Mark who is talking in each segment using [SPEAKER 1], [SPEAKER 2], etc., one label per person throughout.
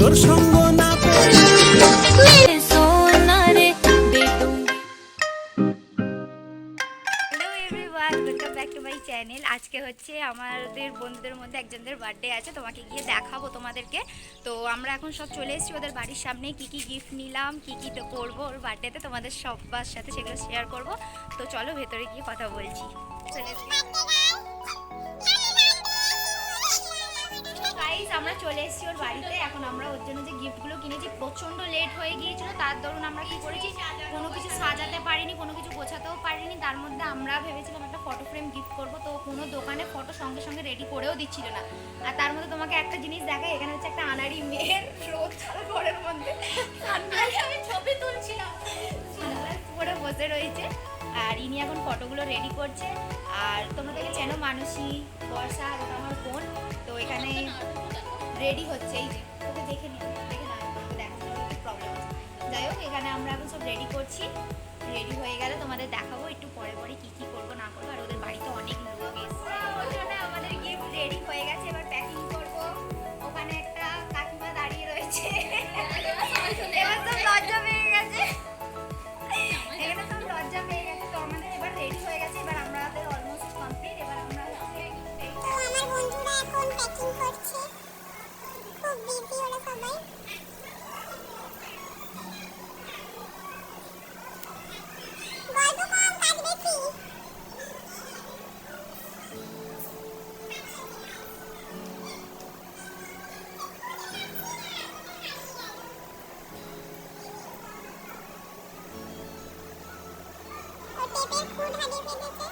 [SPEAKER 1] তোর সঙ্গ না
[SPEAKER 2] চ্যানেল। আজকে হচ্ছে আমাদের বন্ধুদের মধ্যে একজনদের বার্থডে আছে, তোমাকে গিয়ে দেখাবো তোমাদেরকে। তো আমরা এখন সব চলে এসেছি ওদের বাড়ির সামনে। কি কি গিফট নিলাম, কি কি করবো ওর বার্থডেতে তোমাদের সবার সাথে সেগুলো শেয়ার করব। তো চলো ভেতরে গিয়ে কথা বলছি। আমরা চলে এসেছি ওর বাড়িতে। এখন আমরা ওর জন্য যে গিফটগুলো কিনেছি, প্রচণ্ড লেট হয়ে গিয়েছিল, তার দরুন আমরা কি করেছি, কোনো কিছু সাজাতে পারিনি, কোনো কিছু গোছাতেও পারিনি। তার মধ্যে আমরা ভেবেছিলাম একটা ফটো ফ্রেম গিফট করবো, তো কোনো দোকানে ফটো সঙ্গে সঙ্গে রেডি করেও দিচ্ছিল না। আর তার মধ্যে তোমাকে একটা জিনিস দেখাই, এখানে হচ্ছে একটা আনাড়ি মেয়ের রোদ ছাড়া ঘরের মধ্যে আমি ছবি তুলছিলাম, পরে বসে রয়েছে। আর ইনি এখন ফটোগুলো রেডি করছে। আর তোমরা তাকে চেনো, মানুষই বর্ষা, ওটা আমার বোন। তো এখানে রেডি হচ্ছে, এই যে তোকে দেখে না দেখার প্রবলেম আছে। যাই হোক, এখানে আমরা এখন সব রেডি করছি। রেডি হয়ে গেলে তোমাদের দেখাবো একটু পরে পরে কী কী করবো না করবো। আর ওদের বাড়িতে অনেক লোক এসছে, ওই জন্য আমাদের গিফট রেডি হয়ে গেছে। এবার প্যাকিং করবো। ওখানে একটা কাকিমা দাঁড়িয়ে রয়েছে, এবার সব লজ্জা পেয়ে গেছে, এখানে সব লজ্জা পেয়ে গেছে। তো আমাদের এবার রেডি হয়ে গেছে, এবার আমাদের অলমোস্ট কমপ্লিট। এবার আমরা
[SPEAKER 3] আমার বন্ধুরা এখন প্যাকিং করছে, খুব বিজি ওরা সবাই। গল্প কম, কাজ বেশি। ও টেপের খুঁট হারিয়ে ফেলেছে।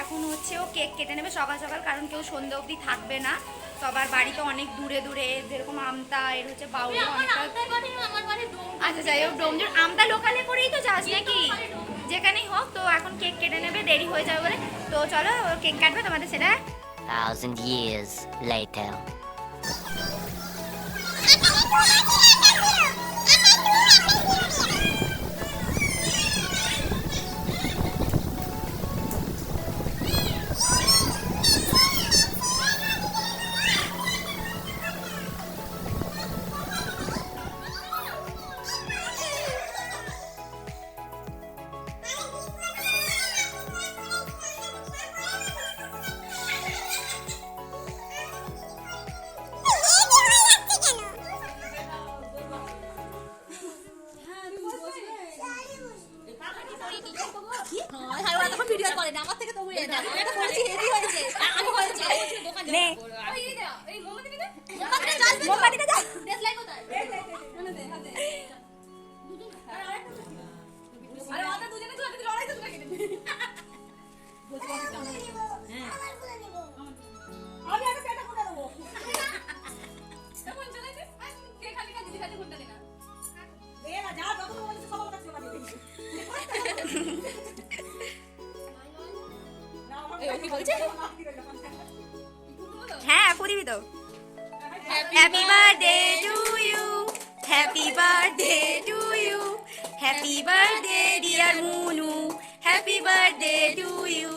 [SPEAKER 2] এখন হচ্ছে ও কেক কেটে নেবে সকাল সকাল, কারণ কেউ সন্ধ্যে অবধি থাকবে না। সবার বাড়িতে অনেক দূরে দূরে, যেরকম আমতা, এর হচ্ছে বাউল, অনেকটা। আচ্ছা যাই হোক, ডোমজোর আমতা লোকালে করেই তো যাস নাকি, যেখানেই হোক। তো এখন কেক কেটে নেবে, দেরি হয়ে যাবে বলে। তো চলো কেক কাটবে, তোমাদের সেটা
[SPEAKER 4] 1000 years later.
[SPEAKER 2] হ্যাঁ ফুদিবি তো। Happy birthday to you, happy birthday to you, happy birthday dear Munu, happy birthday to you.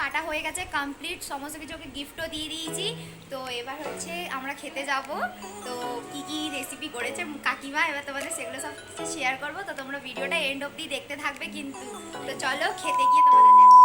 [SPEAKER 2] কাটা হয়ে গেছে কমপ্লিট, সমস্ত কিছু ওকে গিফটও দিয়ে দিয়েছি। তো এবার হচ্ছে আমরা খেতে যাব। তো কি কি রেসিপি করেছে কাকিমা এবার তোমাদের সেগুলো সব শেয়ার করবো। তো তোমরা ভিডিওটা এন্ড অবধি দেখতে থাকবে কিন্তু। তো চলো খেতে গিয়ে তোমাদের দেখো।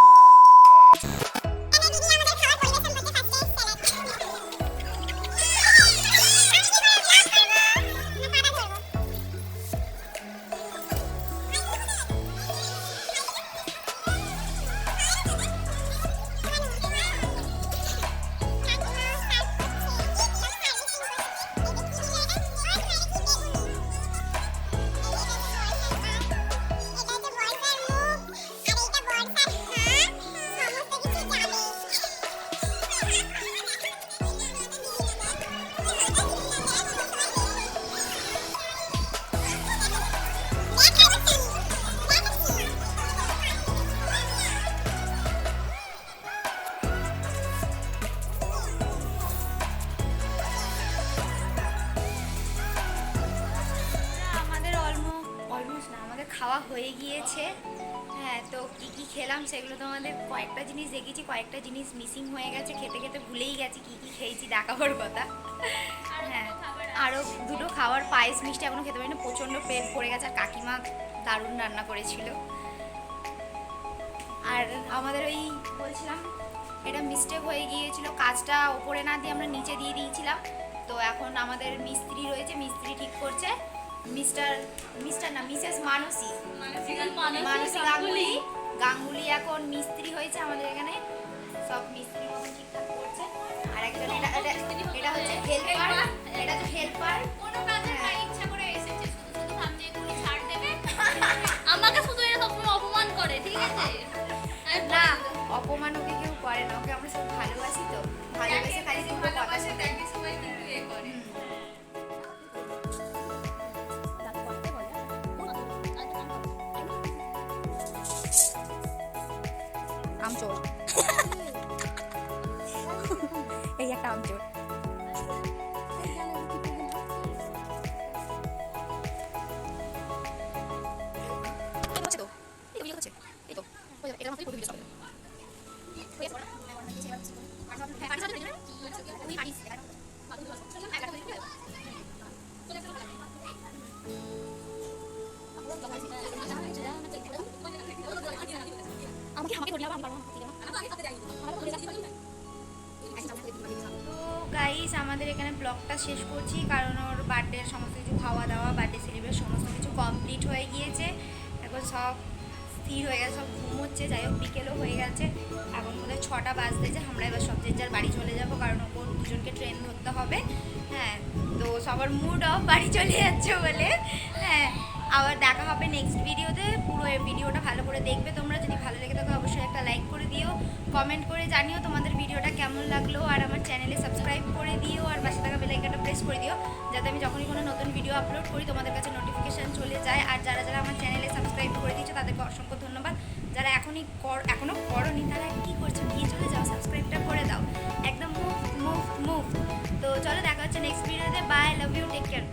[SPEAKER 2] খাওয়া হয়ে গিয়েছে। হ্যাঁ, তো কি কি খেলাম সেগুলো তোমাদের কয়েকটা জিনিস দেখিয়েছি, কয়েকটা জিনিস মিসিং হয়ে গেছে, খেতে খেতে ভুলেই গেছি কি কি খেয়েছি দেখাবার কথা। হ্যাঁ, আরও দুটো খাবার পায়েস মিষ্টি এখনো খেতে পারি না, প্রচণ্ড পেট ভরে গেছে। আর কাকিমা দারুণ রান্না করেছিল। আর আমাদের ওই বলছিলাম এটা মিস্টেক হয়ে গিয়েছিল, কাজটা ওপরে না দিয়ে আমরা নিচে দিয়ে দিয়েছিলাম। তো এখন আমাদের মিস্ত্রি রয়েছে, মিস্ত্রি ঠিক করছে। মিস্টার না মিসেস মানসী গাঙ্গুলি গাঙ্গুলি এখন মিস্ত্রি হয়েছে আমাদের এখানে, সব মিস্ত্রি মতো ঠিকঠাক করছে। আর একজন এটা হচ্ছে হেল্পার, এটা তো হেল্পার।
[SPEAKER 1] কোনো কাজে ভাই ইচ্ছা করে এসেছে, শুধু শুধু ভাবছে তুমি ছাড় দেবে। আমাকে শুধু এরা সবসময় অপমান করে, ঠিক আছে?
[SPEAKER 2] না, অপমান ওকে কেউ করে না, ওকে আমরা সব ভালোবাসি তো, ভালোবাসে খালি দুটো কথা শুনে।
[SPEAKER 1] দেখে সবাই কিন্তু এ করে।
[SPEAKER 2] আমচোর এই একটা আমচোর। গাইস আমাদের এখানে ব্লগটা শেষ করছি, কারণ ওর বার্থডের সমস্ত কিছু খাওয়া দাওয়া, বার্থডে সেলিব্রেট সমস্ত কিছু কমপ্লিট হয়ে গিয়েছে। এখন সব স্থির হয়ে গেছে, সব ঘুমোচ্ছে। যাই হোক বিকেলও হয়ে গেছে, এখন বোধহয় 6টা বাজতেছে। আমরা এবার সব যে যার বাড়ি চলে যাব, কারণ ওর দুজনকে ট্রেন ধরতে হবে। হ্যাঁ, তো সবার মুড অফ, বাড়ি চলে যাচ্ছে বলে। হ্যাঁ, আবার দেখা হবে নেক্সট ভিডিওতে। পুরো এই ভিডিওটা ভালো করে দেখবে তোমরা, যদি ভালো লেগে থাকে অবশ্যই একটা লাইক করে দিও, কমেন্ট করে জানিও তোমাদের ভিডিওটা কেমন লাগলো, আর আমার চ্যানেলে সাবস্ক্রাইব করে দিও, আর পাশে থাকা বেল আইকনটা প্রেস করে দিও, যাতে আমি যখনই কোনো নতুন ভিডিও আপলোড করি তোমাদের কাছে নোটিফিকেশান চলে যায়। আর যারা যারা আমার চ্যানেলে সাবস্ক্রাইব করে দিয়েছো তাদেরকে অসংখ্য ধন্যবাদ। যারা এখনও করোনি তারা কী করছো, নিয়ে চলে যাও, সাবস্ক্রাইবটা করে দাও, একদম মুভ মুভ মুভ। তো চলো দেখা হচ্ছে নেক্সট ভিডিওতে। Bye, love you, take care.